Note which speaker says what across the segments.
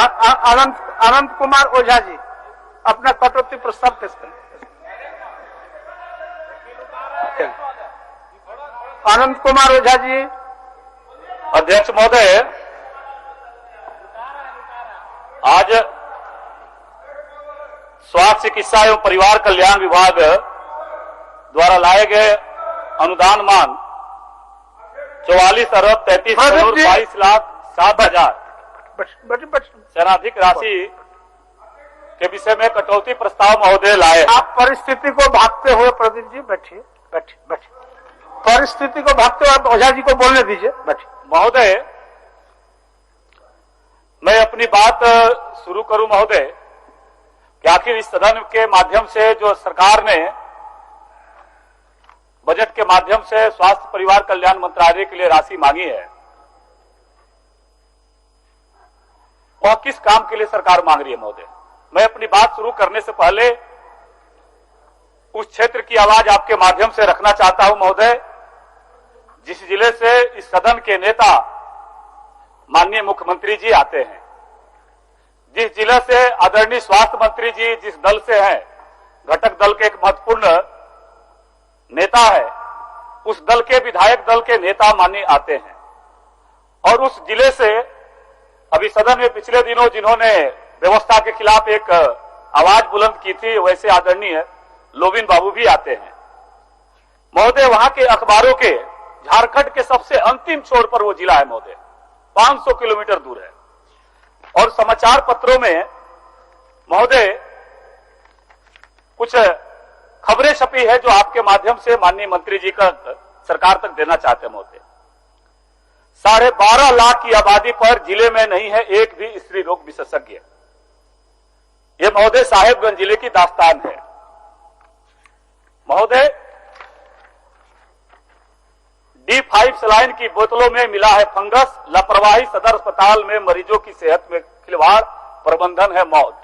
Speaker 1: अनंत कुमार ओझा जी अपना कटौती प्रस्ताव पेश करें। अनंत कुमार ओझा जी।
Speaker 2: अध्यक्ष महोदय, आज स्वास्थ्य चिकित्सा एवं परिवार कल्याण विभाग द्वारा लाए गए अनुदान मान 44,33,22,07,000 से अधिक राशि के विषय में कटौती प्रस्ताव महोदय लाए।
Speaker 1: आप परिस्थिति को भागते हुए प्रदीप जी बैठिए, बैठिए, बैठिए। परिस्थिति को भागते हुए ओझा जी को बोलने दीजिए, बैठिए।
Speaker 2: महोदय, मैं अपनी बात शुरू करूं महोदय कि आखिर इस सदन के माध्यम से जो सरकार ने बजट के माध्यम से स्वास्थ्य परिवार कल्याण मंत्रालय के लिए राशि मांगी है, वह किस काम के लिए सरकार मांग रही है महोदय? मैं अपनी बात शुरू करने से पहले उस क्षेत्र की आवाज आपके माध्यम से रखना चाहता हूं महोदय, जिस जिले से इस सदन के नेता माननीय मुख्यमंत्री जी आते हैं, जिस जिले से आदरणीय स्वास्थ्य मंत्री जी जिस दल से हैं, घटक दल के एक महत्वपूर्ण नेता है, उस दल के विधायक दल के नेता माननीय आते हैं। और उस जिले से अभी सदन में पिछले दिनों जिन्होंने व्यवस्था के खिलाफ एक आवाज बुलंद की थी, वैसे आदरणीय लोबिन बाबू भी आते हैं महोदय। वहां के अखबारों के झारखंड के सबसे अंतिम छोर पर वो जिला है महोदय, 500 किलोमीटर दूर है। और समाचार पत्रों में महोदय कुछ खबरें छपी है जो आपके माध्यम से माननीय मंत्री जी का सरकार तक देना चाहते हैं महोदय। 12.5 लाख की आबादी पर जिले में नहीं है एक भी स्त्री रोग विशेषज्ञ। यह महोदय साहेबगंज जिले की दास्तान है महोदय। D5 सलाइन की बोतलों में मिला है फंगस, लापरवाही, सदर अस्पताल में मरीजों की सेहत में खिलवाड़, प्रबंधन है मौत।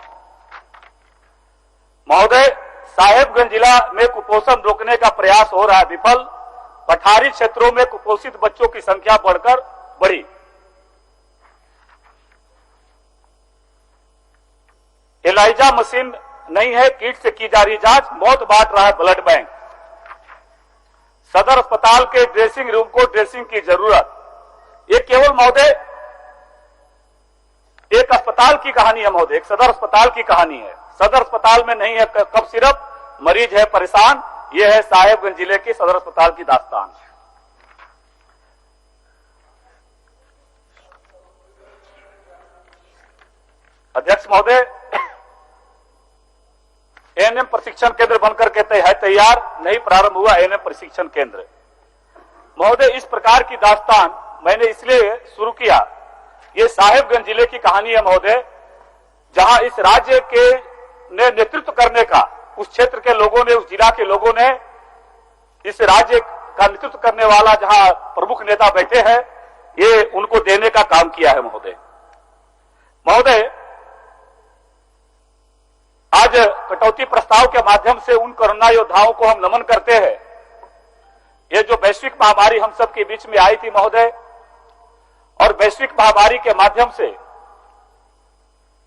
Speaker 2: महोदय, साहेबगंज जिला में कुपोषण रोकने का प्रयास हो रहा है विफल। पठारी क्षेत्रों में कुपोषित बच्चों की संख्या बढ़कर बढ़ी। एलाइजा मशीन नहीं है, किट से की जा रही जांच, मौत बांट रहा है ब्लड बैंक। सदर अस्पताल के ड्रेसिंग रूम को ड्रेसिंग की जरूरत। ये केवल महोदय एक अस्पताल की कहानी है महोदय, एक सदर अस्पताल की कहानी है। सदर अस्पताल में नहीं है कफ सिरप, मरीज है परेशान। यह है साहेबगंज जिले की सदर अस्पताल की दास्तान। अध्यक्ष महोदय, एएनएम प्रशिक्षण केंद्र बनकर के है तैयार, नहीं प्रारंभ हुआ एएनएम प्रशिक्षण केंद्र। महोदय, इस प्रकार की दास्तान मैंने इसलिए शुरू किया, ये साहेबगंज जिले की कहानी है महोदय, जहां इस राज्य के ने नेतृत्व करने का, उस क्षेत्र के लोगों ने, उस जिला के लोगों ने, इस राज्य का नेतृत्व करने वाला जहां प्रमुख नेता बैठे हैं, ये उनको देने का काम किया है महोदय। महोदय, आज कटौती प्रस्ताव के माध्यम से उन कोरोना योद्धाओं को हम नमन करते हैं। ये जो वैश्विक महामारी हम सब के बीच में आई थी महोदय, और वैश्विक महामारी के माध्यम से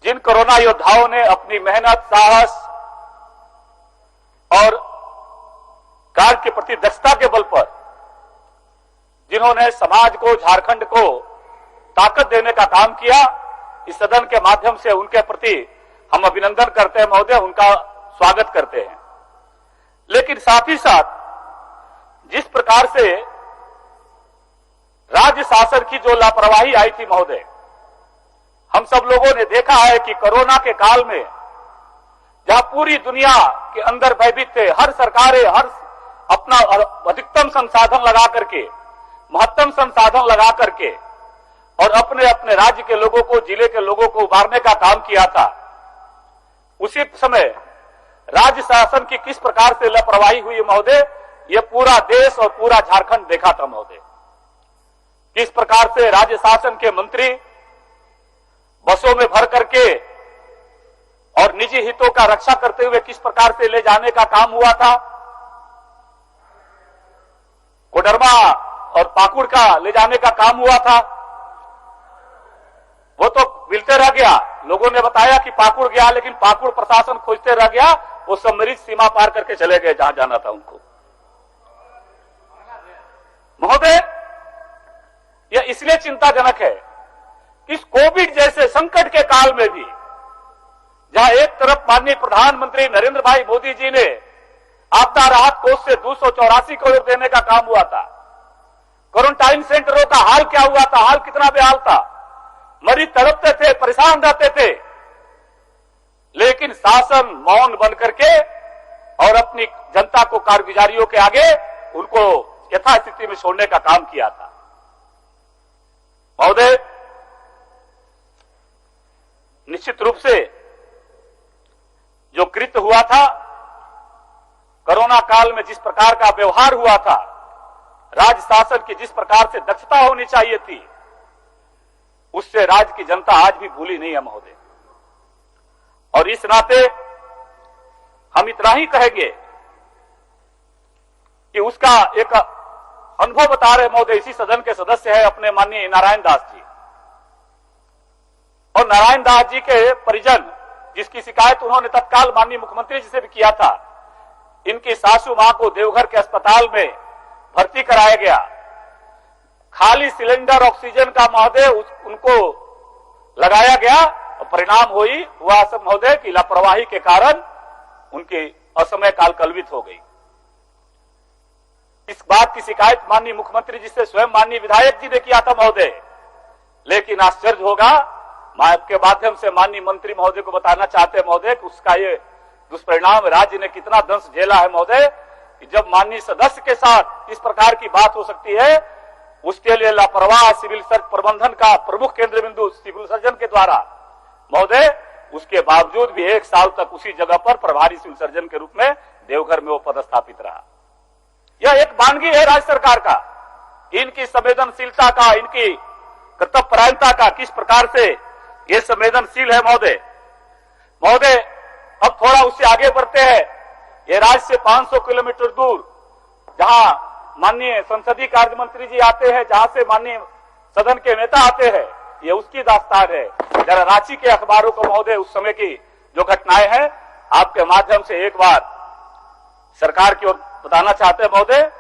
Speaker 2: जिन कोरोना योद्धाओं ने अपनी मेहनत, साहस और कार्य के प्रति दक्षता के बल पर जिन्होंने समाज को, झारखंड को ताकत देने का काम किया, इस सदन के माध्यम से उनके प्रति हम अभिनंदन करते हैं महोदय, उनका स्वागत करते हैं। लेकिन साथ ही साथ जिस प्रकार से राज्य शासन की जो लापरवाही आई थी महोदय, हम सब लोगों ने देखा है कि कोरोना के काल में जहां पूरी दुनिया के अंदर भयभीत थे, हर सरकारें हर अपना अधिकतम संसाधन लगा करके, महत्तम संसाधन लगा करके और अपने अपने राज्य के लोगों को, जिले के लोगों को उबारने का काम किया था। उसी समय राज्य शासन की किस प्रकार से लापरवाही हुई महोदय, ये पूरा देश और पूरा झारखंड देखा था महोदय। किस प्रकार से राज्य शासन के मंत्री बसों में भर करके और निजी हितों का रक्षा करते हुए किस प्रकार से ले जाने का काम हुआ था। कोडरमा और पाकुड़ का ले जाने का काम हुआ था, वो तो मिलते रह गया, लोगों ने बताया कि पाकुड़ गया, लेकिन पाकुड़ प्रशासन खोजते रह गया। वो सब मरीज सीमा पार करके चले गए जहां जाना था उनको। महोदय, यह इसलिए चिंताजनक है कि इस कोविड जैसे संकट के काल में भी, जहां एक तरफ माननीय प्रधानमंत्री नरेंद्र भाई मोदी जी ने आपदा राहत कोष से 284 करोड़ देने का काम हुआ था, क्वारंटाइन सेंटरों का हाल क्या हुआ था, हाल कितना बेहाल था, मरीज तड़पते थे, परेशान रहते थे, लेकिन शासन मौन बन करके और अपनी जनता को कारगुजारियों के आगे उनको यथास्थिति में छोड़ने का काम किया था। महोदय, निश्चित रूप से जो कृत्य हुआ था, कोरोना काल में जिस प्रकार का व्यवहार हुआ था, राज्य शासन की जिस प्रकार से दक्षता होनी चाहिए थी, उससे राज्य की जनता आज भी भूली नहीं है महोदय। और इस नाते हम इतना ही कहेंगे कि उसका एक अनुभव बता रहे महोदय, इसी सदन के सदस्य है अपने माननीय नारायण दास जी। और नारायण दास जी के परिजन, जिसकी शिकायत उन्होंने तत्काल माननीय मुख्यमंत्री जी से भी किया था, इनकी सासू मां को देवघर के अस्पताल में भर्ती कराया गया। खाली सिलेंडर ऑक्सीजन का महोदय उनको लगाया गया और परिणाम हुआ सब महोदय की लापरवाही के कारण उनकी असमय काल कलवित हो गई। इस बात की शिकायत माननीय मुख्यमंत्री जी से स्वयं माननीय विधायक जी ने किया था महोदय। लेकिन आश्चर्य होगा, मैं आपके माध्यम से माननीय मंत्री महोदय को बताना चाहते हैं महोदय कि उसका ये दुष्परिणाम राज्य ने कितना दंश झेला है महोदय, कि जब माननीय सदस्य के साथ इस प्रकार की बात हो सकती है, उसके लिए लापरवाह सिविल सर्जन प्रबंधन का प्रमुख केंद्र बिंदु सिविल सर्जन के द्वारा महोदय, उसके बावजूद भी 1 साल तक उसी जगह पर प्रभारी सिविल सर्जन के रूप में देवघर में वो पदस्थापित रहा। यह एक वानगी है राज्य सरकार का, इनकी संवेदनशीलता का, इनकी कर्तव्यपरायणता का किस प्रकार से ये संवेदनशील है महोदय। महोदय, अब थोड़ा उससे आगे बढ़ते हैं। ये राज्य से 500 किलोमीटर दूर, जहां माननीय संसदीय कार्य मंत्री जी आते हैं, जहां से माननीय सदन के नेता आते हैं, ये उसकी दास्तान है। जरा रांची के अखबारों को महोदय उस समय की जो घटनाएं हैं आपके माध्यम से एक बार सरकार की ओर बताना चाहते हैं महोदय।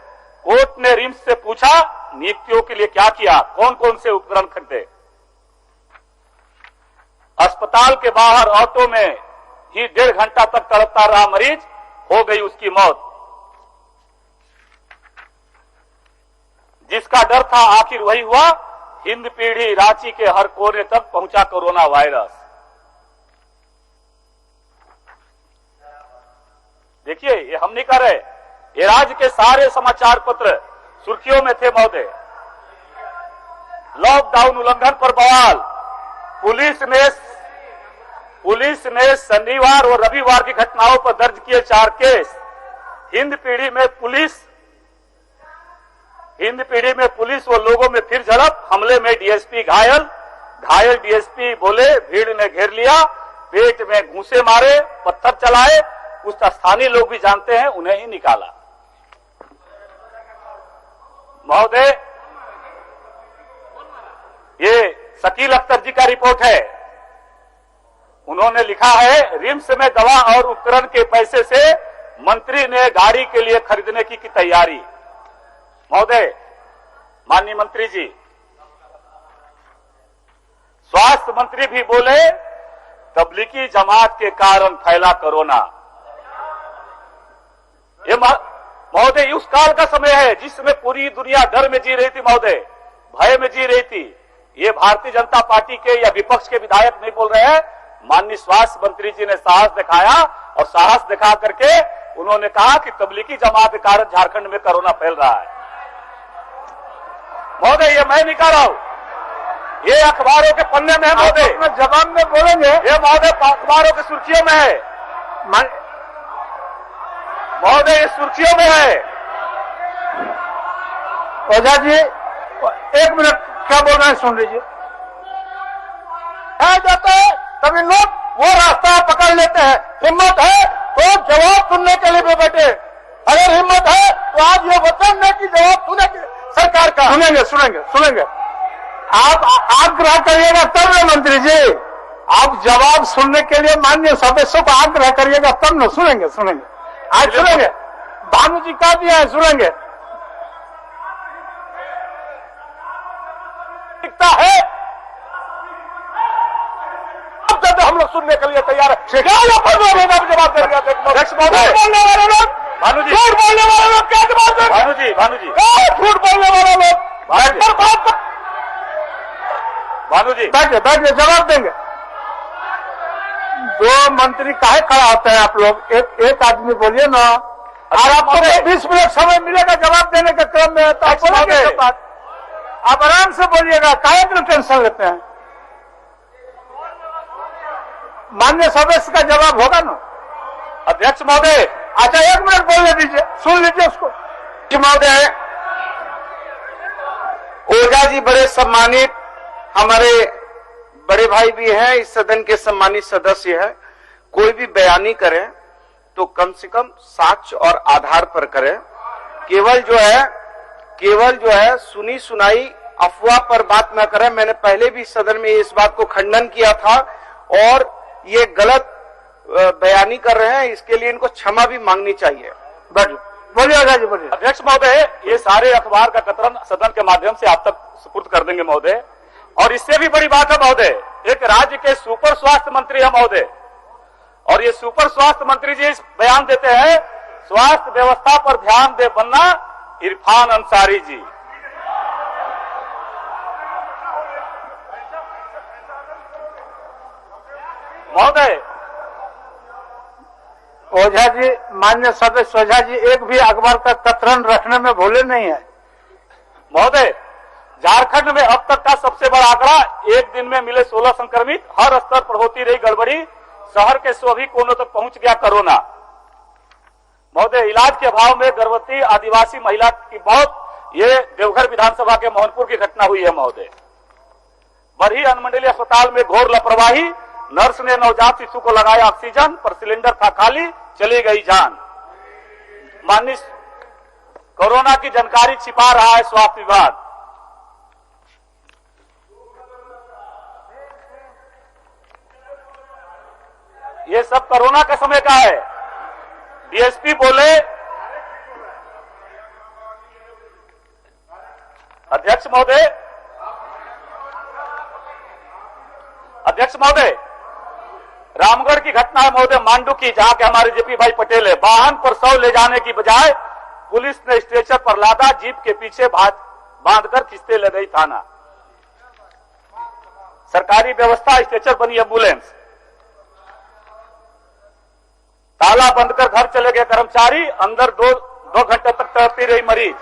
Speaker 2: कोर्ट ने रिम्स से पूछा नियुक्तियों के लिए क्या किया, कौन कौन से उपकरण खरीदे। अस्पताल के बाहर ऑटो में ही 1.5 घंटा तक तड़पता रहा मरीज, हो गई उसकी मौत। जिसका डर था आखिर वही हुआ, हिंद पीढ़ी रांची के हर कोने तक पहुंचा कोरोना वायरस। देखिए, ये हम नहीं कर रहे, ये राज्य के सारे समाचार पत्र सुर्खियों में थे महोदय। लॉकडाउन उल्लंघन पर बवाल, पुलिस ने शनिवार और रविवार की घटनाओं पर दर्ज किए 4 केस। हिंद पीढ़ी में पुलिस व लोगों में फिर झड़प, हमले में डीएसपी घायल डीएसपी बोले भीड़ ने घेर लिया, पेट में घूंसे मारे, पत्थर चलाए, कुछ स्थानीय लोग भी जानते हैं, उन्हें ही निकाला। महोदय, ये शकील अख्तर जी का रिपोर्ट है। उन्होंने लिखा है, रिम्स में दवा और उपकरण के पैसे से मंत्री ने गाड़ी के लिए खरीदने की तैयारी। महोदय, माननीय मंत्री जी, स्वास्थ्य मंत्री भी बोले तबलीगी जमात के कारण फैला कोरोना। ये महोदय उस काल का समय है जिसमें पूरी दुनिया डर में जी रही थी महोदय, भय में जी रही थी। ये भारतीय जनता पार्टी के या विपक्ष के विधायक नहीं बोल रहे हैं, माननीय स्वास्थ्य मंत्री जी ने साहस दिखाया और साहस दिखा करके उन्होंने कहा कि तबलीगी जमात के कारण झारखंड में कोरोना फैल रहा है। महोदय, ये मैं नहीं कह रहा हूं, ये अखबारों के पन्ने में है महोदय।
Speaker 1: जवाब में बोलेंगे,
Speaker 2: ये महोदय अखबारों की सुर्खियों में है महोदय, ये सुर्खियों में है।
Speaker 1: ओझा जी 1 मिनट, क्या बोल रहे हैं सुन लीजिए। जाते हैं तभी लोग वो रास्ता पकड़ लेते हैं। हिम्मत है तो जवाब सुनने के लिए भी बैठे, अगर हिम्मत है तो आज ये वचन दें कि जवाब सुनेंगे सरकार का। सुनेंगे। आप आग्रह करिएगा तब ना मंत्री जी, आप जवाब सुनने के लिए माननीय सदस्यों को आग्रह करिएगा, तब न सुनेंगे। आज सुनेंगे, भानु जी कह दिया है, सुनेंगे। दिखता है तो हम लोग सुनने के लिए तैयार है। जवाब देंगे बोलने वाले लोग,
Speaker 2: भानु जी,
Speaker 1: झूठ बोलने वाले लोग क्या जवाब देंगे?
Speaker 2: भानु जी,
Speaker 1: झूठ बोलने वाले लोग
Speaker 2: भानु जी,
Speaker 1: बैठिए, जवाब देंगे। दो मंत्री काहे खड़ा होते हैं आप लोग? एक आदमी बोलिए ना। और आपको 20 मिनट समय मिलेगा जवाब देने के क्रम में, तो आप बोलेंगे सब बात। आप आराम से बोलिएगा, काहे इतना टेंशन लेते हैं? माननीय सदस्य का जवाब होगा ना?
Speaker 2: अध्यक्ष महोदय,
Speaker 1: अच्छा 1 मिनट बोलने दीजिए, सुन लीजिए उसको।
Speaker 3: महोदय, ओझा जी बड़े सम्मानित हमारे बड़े भाई भी हैं, इस सदन के सम्मानित सदस्य हैं। कोई भी बयानी करें तो कम से कम साक्ष्य और आधार पर करें। केवल जो है सुनी सुनाई अफवाह पर बात न करें। मैंने पहले भी सदन में इस बात को खंडन किया था और ये गलत बयानी कर रहे हैं, इसके लिए इनको क्षमा भी मांगनी चाहिए।
Speaker 1: बोलिएगा जी, बोलिए।
Speaker 2: अध्यक्ष महोदय, ये सारे अखबार का कतरन सदन के माध्यम से आप तक सुपुर्द कर देंगे महोदय। और इससे भी बड़ी बात है महोदय, एक राज्य के सुपर स्वास्थ्य मंत्री है महोदय, और ये सुपर स्वास्थ्य मंत्री जी बयान देते हैं, स्वास्थ्य व्यवस्था पर ध्यान दे बनना इरफान अंसारी जी। महोदय,
Speaker 1: ओझा जी, माननीय सदस्य ओझा जी एक भी अखबार का कतरन रखने में भूले नहीं है।
Speaker 2: महोदय, झारखंड में अब तक का सबसे बड़ा आंकड़ा, एक दिन में मिले 16 संक्रमित, हर स्तर पर होती रही गड़बड़ी, शहर के सभी कोनों तक पहुंच गया कोरोना। महोदय, इलाज के अभाव में गर्भवती आदिवासी महिला की मौत, ये देवघर विधानसभा के मोहनपुर की घटना हुई है महोदय। बरही अनुमंडलीय अस्पताल में घोर लापरवाही, नर्स ने नवजात शिशु को लगाया ऑक्सीजन, पर सिलेंडर था खाली, चली गई जान। माननीय, कोरोना की जानकारी छिपा रहा है स्वास्थ्य विभाग। ये सब कोरोना के समय का है। डीएसपी बोले, अध्यक्ष महोदय, रामगढ़ की घटना है महोदय, मांडू की, जहां के हमारे जेपी भाई पटेल है। वाहन पर 100 ले जाने की बजाय पुलिस ने स्ट्रेचर पर लादा, जीप के पीछे बांधकर खींचते ले गई थाना। सरकारी व्यवस्था स्ट्रेचर बनी एम्बुलेंस। ताला बंद कर घर चले गए कर्मचारी, अंदर दो घंटे तक तड़पती रही मरीज।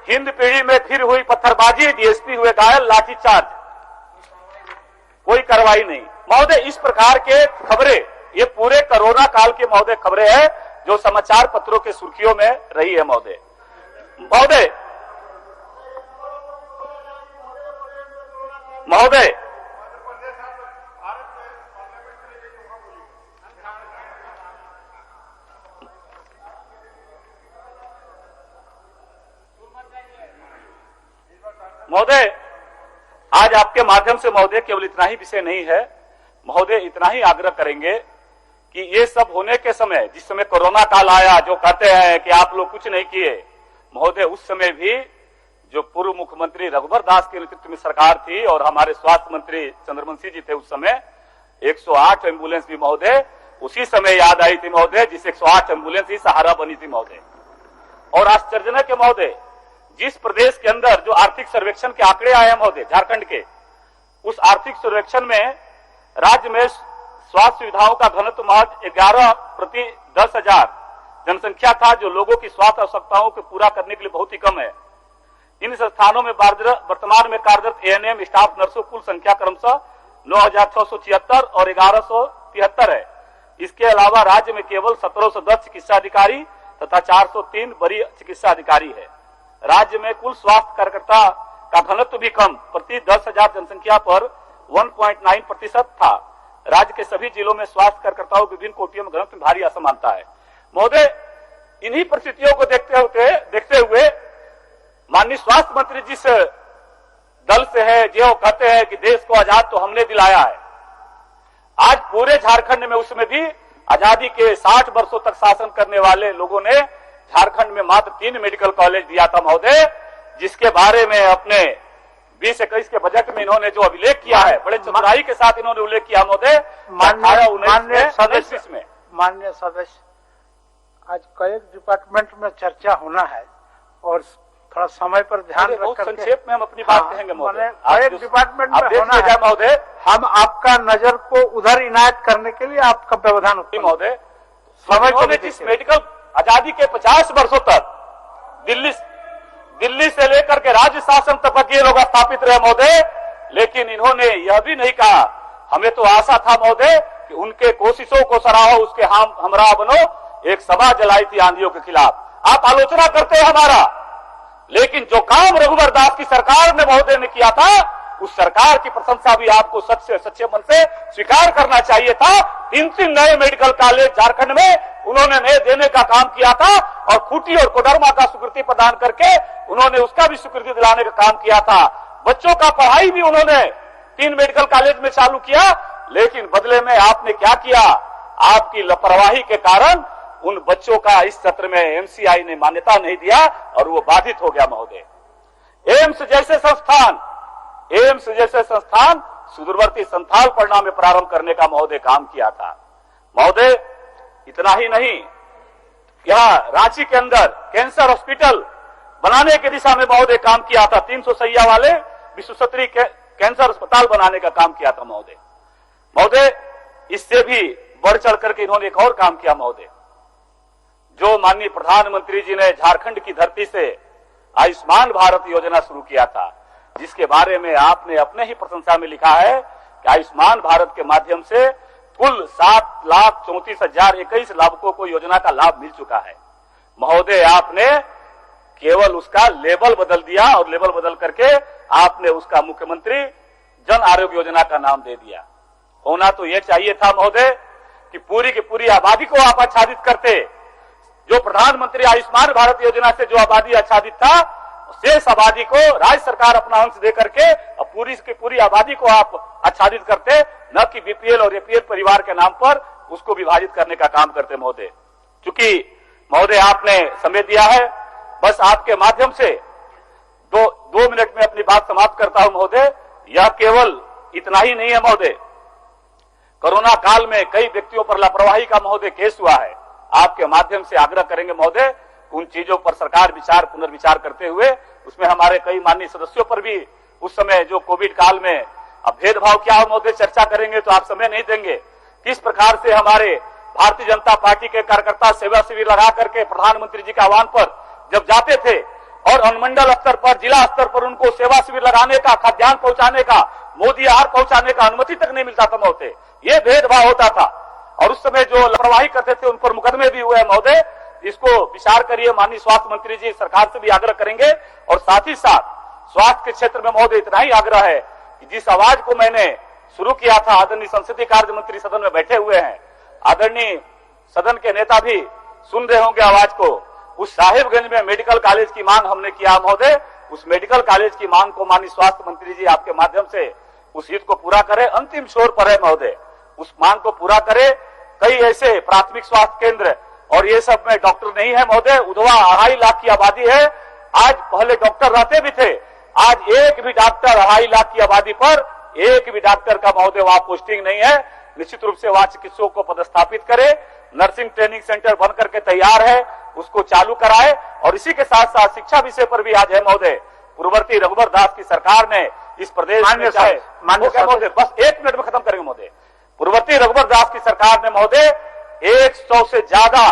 Speaker 2: हिंद पीढ़ी में फिर हुई पत्थरबाजी, डीएसपी हुए घायल, लाठीचार्ज, कोई कार्रवाई नहीं। महोदय, इस प्रकार के खबरें, ये पूरे कोरोना काल के महोदय खबरें हैं जो समाचार पत्रों के सुर्खियों में रही है महोदय। महोदय, आज आपके माध्यम से महोदय केवल इतना ही विषय नहीं है महोदय, इतना ही आग्रह करेंगे कि ये सब होने के समय, जिस समय कोरोना काल आया, जो कहते हैं कि आप लोग कुछ नहीं किए महोदय, उस समय भी जो पूर्व मुख्यमंत्री रघुवर दास के नेतृत्व में सरकार थी और हमारे स्वास्थ्य मंत्री चंद्रवंशी जी थे, उस समय 108 एम्बुलेंस भी महोदय उसी समय याद आई थी महोदय, जिस 108 एम्बुलेंस ही सहारा बनी थी महोदय। और आश्चर्यजनक है महोदय, जिस प्रदेश के अंदर जो आर्थिक सर्वेक्षण के आंकड़े आए हैं महोदय, झारखंड के, उस आर्थिक सर्वेक्षण में राज्य में स्वास्थ्य सुविधाओं का घनत्व महज 11 प्रति 10,000 जनसंख्या था, जो लोगों की स्वास्थ्य आवश्यकताओं को पूरा करने के लिए बहुत ही कम है। इन संस्थानों में वर्तमान में कार्यरत एएनएम स्टाफ नर्सों कुल संख्या क्रमशः 9,676 और 1,173 है। इसके अलावा राज्य में केवल 1,710 चिकित्सा अधिकारी तथा 403 वरीय चिकित्सा अधिकारी है। राज्य में कुल स्वास्थ्य कार्यकर्ता का घनत्व भी कम, प्रति 10,000 जनसंख्या पर 1.9% था। राज्य के सभी जिलों में स्वास्थ्य कार्यकर्ताओं विभिन्न कोटियों में घनत्व में भारी असमानता है। महोदय, इन्हीं परिस्थितियों को देखते हुए माननीय स्वास्थ्य मंत्री जिस दल से है, जो कहते हैं कि देश को आजाद तो हमने दिलाया है। आज पूरे झारखंड में, उसमें भी आजादी के 60 वर्षों तक शासन करने वाले लोगों ने झारखंड में मात्र 3 मेडिकल कॉलेज दिया था महोदय, जिसके बारे में अपने 2021 के बजट में इन्होंने जो अभिलेख किया है, बड़े चतुराई के साथ इन्होंने उल्लेख किया महोदय।
Speaker 1: माननीय सदस्य, आज कई डिपार्टमेंट में चर्चा होना है और थोड़ा समय पर ध्यान रख करके
Speaker 2: संक्षेप में हम अपनी बात कहेंगे महोदय।
Speaker 1: कई डिपार्टमेंट में होना है
Speaker 2: महोदय,
Speaker 1: हम आपका नजर को उधर इनायत करने के लिए आपका व्यवधान
Speaker 2: महोदय।
Speaker 1: समय को
Speaker 2: जिस मेडिकल आजादी के 50 वर्षों तक दिल्ली से लेकर के राज्य शासन तक ये लोग स्थापित रहे महोदय, लेकिन इन्होंने यह भी नहीं कहा, हमें तो आशा था महोदय कि उनके कोशिशों को सराहो, उसके हमरा बनो। एक सभा जलाई थी आंधियों के खिलाफ, आप आलोचना करते हैं हमारा, लेकिन जो काम रघुवर दास की सरकार ने महोदय ने किया था, उस सरकार की प्रशंसा भी आपको सच्चे मन से स्वीकार करना चाहिए था। 3 नए मेडिकल कॉलेज झारखंड में उन्होंने नए देने का काम किया था और खूंटी और कोडरमा का स्वीकृति प्रदान करके उन्होंने उसका भी स्वीकृति दिलाने का काम किया था। बच्चों का पढ़ाई भी उन्होंने 3 मेडिकल कॉलेज में चालू किया, लेकिन बदले में आपने क्या किया? आपकी लापरवाही के कारण उन बच्चों का इस सत्र में एमसीआई ने मान्यता नहीं दिया और वो बाधित हो गया महोदय। एम्स जैसे संस्थान सुदूरवर्ती संथाल पढ़ना में प्रारंभ करने का महोदय काम किया था महोदय। इतना ही नहीं, यहां रांची के अंदर कैंसर हॉस्पिटल बनाने की दिशा में महोदय काम किया था। 300 सैया वाले विश्व स्तरीय कैंसर अस्पताल बनाने का काम किया था महोदय। इससे भी बढ़ चढ़ करके इन्होंने एक और काम किया महोदय, जो माननीय प्रधानमंत्री जी ने झारखंड की धरती से आयुष्मान भारत योजना शुरू किया था, जिसके बारे में आपने अपने ही प्रशंसा में लिखा है कि आयुष्मान भारत के माध्यम से कुल 7,34,021 लाभुकों को योजना का लाभ मिल चुका है महोदय। आपने केवल उसका लेबल बदल दिया और लेबल बदल करके आपने उसका मुख्यमंत्री जन आरोग्य योजना का नाम दे दिया। होना तो यह चाहिए था महोदय कि पूरी की पूरी आबादी को आप आच्छादित करते। जो प्रधानमंत्री आयुष्मान भारत योजना से जो आबादी आच्छादित था, शेष आबादी को राज्य सरकार अपना अंश दे करके पूरी की पूरी आबादी को आप आच्छादित करते, न कि बीपीएल और एपीएल परिवार के नाम पर उसको विभाजित करने का काम करते महोदय। चूंकि महोदय आपने समय दिया है, बस आपके माध्यम से 2 मिनट में अपनी बात समाप्त करता हूं महोदय। यह केवल इतना ही नहीं है महोदय, कोरोना काल में कई व्यक्तियों पर लापरवाही का महोदय केस हुआ है। आपके माध्यम से आग्रह करेंगे महोदय, उन चीजों पर सरकार पुनर्विचार करते हुए उसमें हमारे कई माननीय सदस्यों पर भी उस समय जो कोविड काल में अब भेदभाव क्या हो महोदय, चर्चा करेंगे तो आप समय नहीं देंगे। किस प्रकार से हमारे भारतीय जनता पार्टी के कार्यकर्ता सेवा शिविर लगा करके प्रधानमंत्री जी के आह्वान पर जब जाते थे और अनुमंडल स्तर पर, जिला स्तर पर उनको सेवा शिविर लगाने का, खाद्यान्न पहुंचाने का, मोदी आहार पहुंचाने का अनुमति तक नहीं मिलता था महोदय। ये भेदभाव होता था और उस समय जो लापरवाही करते थे उन पर मुकदमे भी हुए महोदय। इसको विचार करिए, माननीय स्वास्थ्य मंत्री जी सरकार से भी आग्रह करेंगे। और साथ ही साथ स्वास्थ्य के क्षेत्र में महोदय इतना ही आग्रह है कि जिस आवाज को मैंने शुरू किया था, आदरणीय संसदीय कार्य मंत्री सदन में बैठे हुए हैं, आदरणीय सदन के नेता भी सुन रहे होंगे आवाज को। उस साहिबगंज में मेडिकल कॉलेज की मांग हमने किया महोदय। उस मेडिकल कॉलेज की मांग को माननीय स्वास्थ्य मंत्री जी आपके माध्यम से उस हित को पूरा करें। अंतिम छोर पर है महोदय, उस मांग को पूरा करें। कई ऐसे प्राथमिक स्वास्थ्य केंद्र और ये सब में डॉक्टर नहीं है महोदय। उधवा 2.5 लाख की आबादी है। आज पहले डॉक्टर रहते भी थे, आज एक भी डॉक्टर 2.5 लाख की आबादी पर एक भी डॉक्टर का महोदय वहां पोस्टिंग नहीं है। निश्चित रूप से वहां चिकित्सकों को पदस्थापित करे। नर्सिंग ट्रेनिंग सेंटर बन करके तैयार है, उसको चालू कराए। और इसी के साथ साथ शिक्षा विषय पर भी आज है महोदय, पूर्ववर्ती रघुवर दास की सरकार ने इस प्रदेश में चाहे महोदय, बस 1 मिनट में खत्म करेंगे महोदय। पूर्ववर्ती रघुवर दास की सरकार ने महोदय 100 से ज्यादा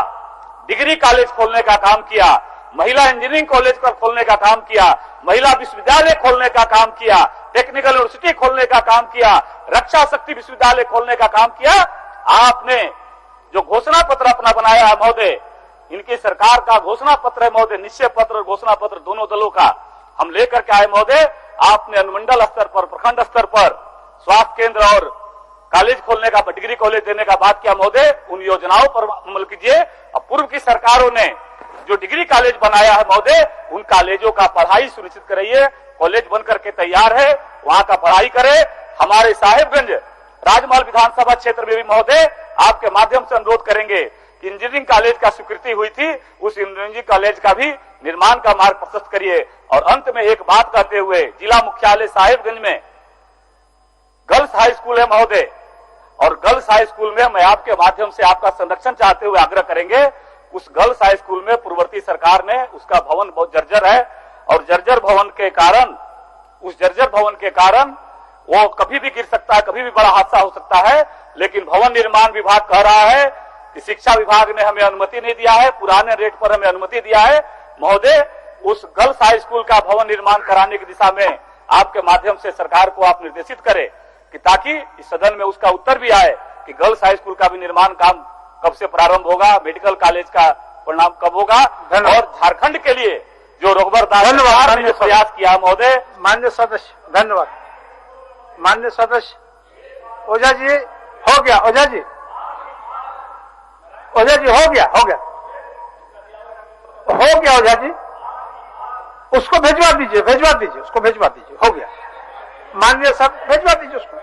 Speaker 2: डिग्री कॉलेज खोलने का काम किया, महिला इंजीनियरिंग कॉलेज पर खोलने का काम किया, महिला विश्वविद्यालय खोलने का काम किया, टेक्निकल यूनिवर्सिटी खोलने का काम किया, रक्षा शक्ति विश्वविद्यालय खोलने का काम किया। आपने जो घोषणा पत्र अपना बनाया है महोदय, इनकी सरकार का घोषणा पत्र है महोदय, निश्चय पत्र और घोषणा पत्र दोनों दलों का हम लेकर के आए महोदय। आपने अनुमंडल स्तर पर, प्रखंड स्तर पर स्वास्थ्य केंद्र और कॉलेज खोलने का, डिग्री कॉलेज देने का बात किया महोदय। उन योजनाओं पर अमल कीजिए। अब पूर्व की सरकारों ने जो डिग्री कॉलेज बनाया है महोदय, उन कॉलेजों का पढ़ाई सुनिश्चित कराइए, कॉलेज बन करके तैयार है, वहां का पढ़ाई करे। हमारे साहिबगंज राजमहल विधानसभा क्षेत्र में भी महोदय आपके माध्यम से अनुरोध करेंगे कि इंजीनियरिंग कॉलेज का स्वीकृति हुई थी, उस इंजीनियरिंग कॉलेज का भी निर्माण का मार्ग प्रशस्त करिए। और अंत में एक बात कहते हुए, जिला मुख्यालय साहिबगंज में गर्ल्स हाई स्कूल है महोदय, और गर्ल्स हाई स्कूल में मैं आपके माध्यम से आपका संरक्षण चाहते हुए आग्रह करेंगे। उस गर्ल्स हाई स्कूल में पूर्ववर्ती सरकार ने, उसका भवन बहुत जर्जर है, और जर्जर भवन के कारण, उस जर्जर भवन के कारण वो कभी भी गिर सकता है, कभी भी बड़ा हादसा हो सकता है। लेकिन भवन निर्माण विभाग कह रहा है कि शिक्षा विभाग ने हमें अनुमति नहीं दिया है, पुराने रेट पर हमें अनुमति दिया है। महोदय, उस गर्ल्स हाई स्कूल का भवन निर्माण कराने की दिशा में आपके माध्यम से सरकार को आप निर्देशित करें, कि ताकि इस सदन में उसका उत्तर भी आए कि गर्ल्स हाई स्कूल का भी निर्माण काम कब से प्रारंभ होगा, मेडिकल कॉलेज का परिणाम कब होगा, और झारखंड के लिए जो रोगबरदार ने प्रयास किया महोदय।
Speaker 1: माननीय सदस्य, धन्यवाद। माननीय सदस्य ओझा जी, हो गया ओझा जी, ओझा जी हो गया ओझा जी, उसको भिजवा दीजिए, उसको भिजवा दीजिए, हो गया। माननीय सदस्य भिजवा दीजिए उसको।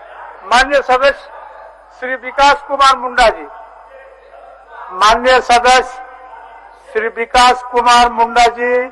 Speaker 1: माननीय सदस्य श्री विकास कुमार मुंडा जी, माननीय सदस्य श्री विकास कुमार मुंडा जी